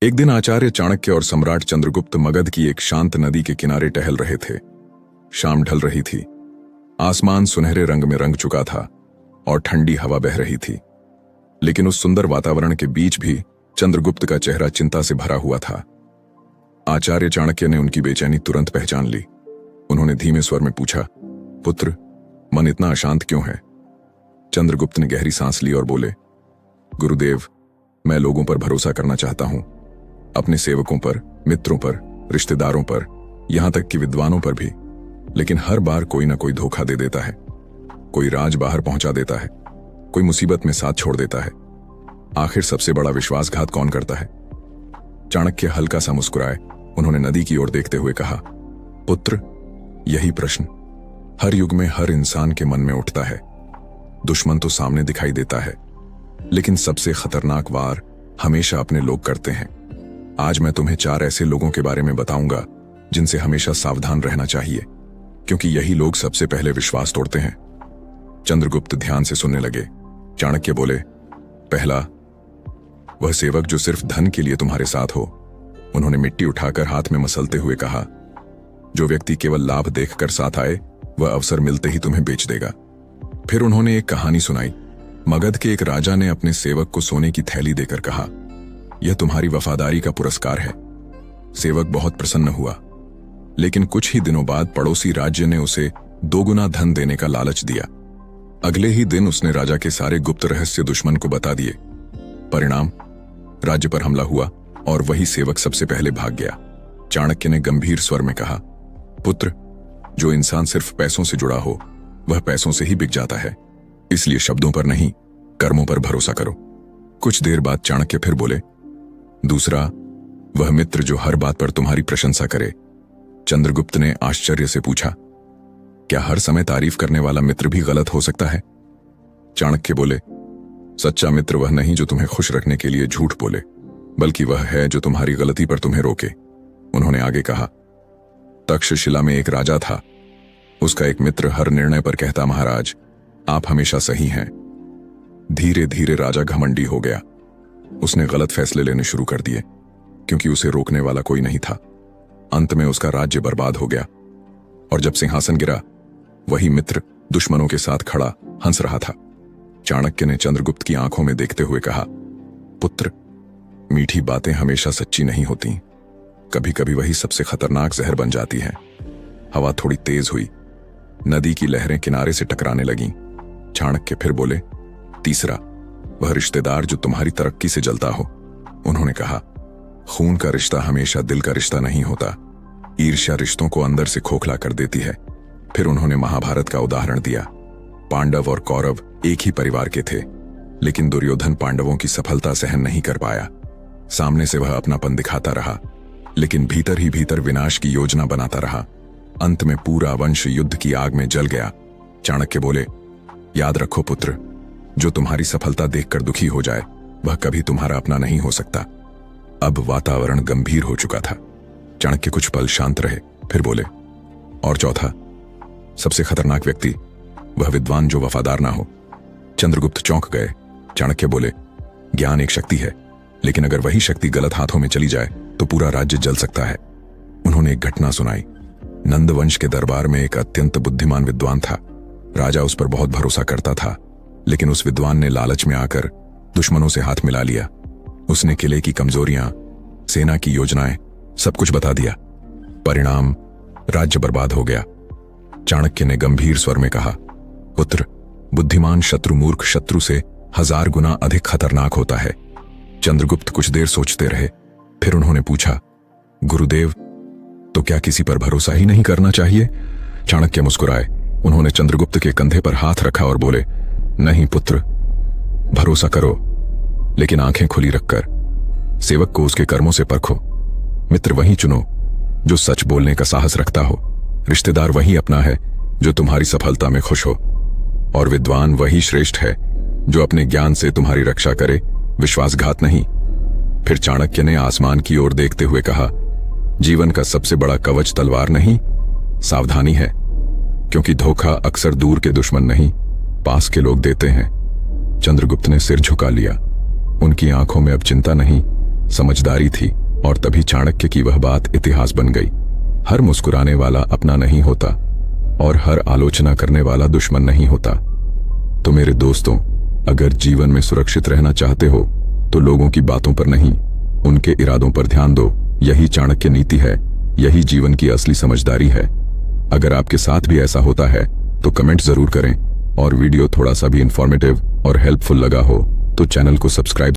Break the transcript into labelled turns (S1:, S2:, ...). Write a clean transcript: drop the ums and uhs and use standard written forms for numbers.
S1: एक दिन आचार्य चाणक्य और सम्राट चंद्रगुप्त मगध की एक शांत नदी के किनारे टहल रहे थे। शाम ढल रही थी। आसमान सुनहरे रंग में रंग चुका था और ठंडी हवा बह रही थी। लेकिन उस सुंदर वातावरण के बीच भी चंद्रगुप्त का चेहरा चिंता से भरा हुआ था। आचार्य चाणक्य ने उनकी बेचैनी तुरंत पहचान ली। उन्होंने धीमे स्वर में पूछा, पुत्र, मन इतना अशांत क्यों है? चंद्रगुप्त ने गहरी सांस ली और बोले, गुरुदेव, मैं लोगों पर भरोसा करना चाहता हूं, अपने सेवकों पर, मित्रों पर, रिश्तेदारों पर, यहां तक कि विद्वानों पर भी। लेकिन हर बार कोई ना कोई धोखा दे देता है, कोई राज बाहर पहुंचा देता है, कोई मुसीबत में साथ छोड़ देता है। आखिर सबसे बड़ा विश्वासघात कौन करता है? चाणक्य हल्का सा मुस्कुराए। उन्होंने नदी की ओर देखते हुए कहा, पुत्र, यही प्रश्न हर युग में हर इंसान के मन में उठता है। दुश्मन तो सामने दिखाई देता है, लेकिन सबसे खतरनाक वार हमेशा अपने लोग करते हैं। आज मैं तुम्हें 4 ऐसे लोगों के बारे में बताऊंगा जिनसे हमेशा सावधान रहना चाहिए, क्योंकि यही लोग सबसे पहले विश्वास तोड़ते हैं। चंद्रगुप्त ध्यान से सुनने लगे। चाणक्य बोले, पहला, वह सेवक जो सिर्फ धन के लिए तुम्हारे साथ हो। उन्होंने मिट्टी उठाकर हाथ में मसलते हुए कहा, जो व्यक्ति केवल लाभ देखकर साथ आए, वह अवसर मिलते ही तुम्हें बेच देगा। फिर उन्होंने एक कहानी सुनाई। मगध के एक राजा ने अपने सेवक को सोने की थैली देकर कहा, यह तुम्हारी वफादारी का पुरस्कार है। सेवक बहुत प्रसन्न हुआ, लेकिन कुछ ही दिनों बाद पड़ोसी राज्य ने उसे 2 गुना धन देने का लालच दिया। अगले ही दिन उसने राजा के सारे गुप्त रहस्य दुश्मन को बता दिए। परिणाम, राज्य पर हमला हुआ और वही सेवक सबसे पहले भाग गया। चाणक्य ने गंभीर स्वर में कहा, पुत्र, जो इंसान सिर्फ पैसों से जुड़ा हो, वह पैसों से ही बिक जाता है। इसलिए शब्दों पर नहीं, कर्मों पर भरोसा करो। कुछ देर बाद चाणक्य फिर बोले, दूसरा, वह मित्र जो हर बात पर तुम्हारी प्रशंसा करे। चंद्रगुप्त ने आश्चर्य से पूछा, क्या हर समय तारीफ करने वाला मित्र भी गलत हो सकता है? चाणक्य बोले, सच्चा मित्र वह नहीं जो तुम्हें खुश रखने के लिए झूठ बोले, बल्कि वह है जो तुम्हारी गलती पर तुम्हें रोके। उन्होंने आगे कहा, तक्षशिला में एक राजा था। उसका एक मित्र हर निर्णय पर कहता, महाराज, आप हमेशा सही हैं। धीरे धीरे राजा घमंडी हो गया। उसने गलत फैसले लेने शुरू कर दिए, क्योंकि उसे रोकने वाला कोई नहीं था। अंत में उसका राज्य बर्बाद हो गया, और जब सिंहासन गिरा, वही मित्र दुश्मनों के साथ खड़ा हंस रहा था। चाणक्य ने चंद्रगुप्त की आंखों में देखते हुए कहा, पुत्र, मीठी बातें हमेशा सच्ची नहीं होती। कभी कभी वही सबसे खतरनाक जहर बन जाती है। हवा थोड़ी तेज हुई। नदी की लहरें किनारे से टकराने लगीं। चाणक्य फिर बोले, तीसरा, वह रिश्तेदार जो तुम्हारी तरक्की से जलता हो। उन्होंने कहा, खून का रिश्ता हमेशा दिल का रिश्ता नहीं होता। ईर्ष्या रिश्तों को अंदर से खोखला कर देती है। फिर उन्होंने महाभारत का उदाहरण दिया। पांडव और कौरव एक ही परिवार के थे, लेकिन दुर्योधन पांडवों की सफलता सहन नहीं कर पाया। सामने से वह अपनापन दिखाता रहा, लेकिन भीतर ही भीतर विनाश की योजना बनाता रहा। अंत में पूरा वंश युद्ध की आग में जल गया। चाणक्य बोले, याद रखो पुत्र, जो तुम्हारी सफलता देखकर दुखी हो जाए, वह कभी तुम्हारा अपना नहीं हो सकता। अब वातावरण गंभीर हो चुका था। चाणक्य कुछ पल शांत रहे, फिर बोले, और चौथा, सबसे खतरनाक व्यक्ति, वह विद्वान जो वफादार ना हो। चंद्रगुप्त चौंक गए। चाणक्य बोले, ज्ञान एक शक्ति है, लेकिन अगर वही शक्ति गलत हाथों में चली जाए तो पूरा राज्य जल सकता है। उन्होंने एक घटना सुनाई। नंदवंश के दरबार में एक अत्यंत बुद्धिमान विद्वान था। राजा उस पर बहुत भरोसा करता था, लेकिन उस विद्वान ने लालच में आकर दुश्मनों से हाथ मिला लिया। उसने किले की कमजोरियां, सेना की योजनाएं, सब कुछ बता दिया। परिणाम, राज्य बर्बाद हो गया। चाणक्य ने गंभीर स्वर में कहा, पुत्र, बुद्धिमान शत्रु मूर्ख शत्रु से 1000 गुना अधिक खतरनाक होता है। चंद्रगुप्त कुछ देर सोचते रहे, फिर उन्होंने पूछा, गुरुदेव, तो क्या किसी पर भरोसा ही नहीं करना चाहिए? चाणक्य मुस्कुराए। उन्होंने चंद्रगुप्त के कंधे पर हाथ रखा और बोले, नहीं पुत्र, भरोसा करो, लेकिन आंखें खुली रखकर। सेवक को उसके कर्मों से परखो। मित्र वही चुनो जो सच बोलने का साहस रखता हो। रिश्तेदार वही अपना है जो तुम्हारी सफलता में खुश हो, और विद्वान वही श्रेष्ठ है जो अपने ज्ञान से तुम्हारी रक्षा करे, विश्वासघात नहीं। फिर चाणक्य ने आसमान की ओर देखते हुए कहा, जीवन का सबसे बड़ा कवच तलवार नहीं, सावधानी है, क्योंकि धोखा अक्सर दूर के दुश्मन नहीं, पास के लोग देते हैं। चंद्रगुप्त ने सिर झुका लिया। उनकी आंखों में अब चिंता नहीं, समझदारी थी, और तभी चाणक्य की वह बात इतिहास बन गई। हर मुस्कुराने वाला अपना नहीं होता, और हर आलोचना करने वाला दुश्मन नहीं होता। तो मेरे दोस्तों, अगर जीवन में सुरक्षित रहना चाहते हो तो लोगों की बातों पर नहीं, उनके इरादों पर ध्यान दो। यही चाणक्य नीति है, यही जीवन की असली समझदारी है। अगर आपके साथ भी ऐसा होता है तो कमेंट जरूर करें, और वीडियो थोड़ा सा भी इंफॉर्मेटिव और हेल्पफुल लगा हो तो चैनल को सब्सक्राइब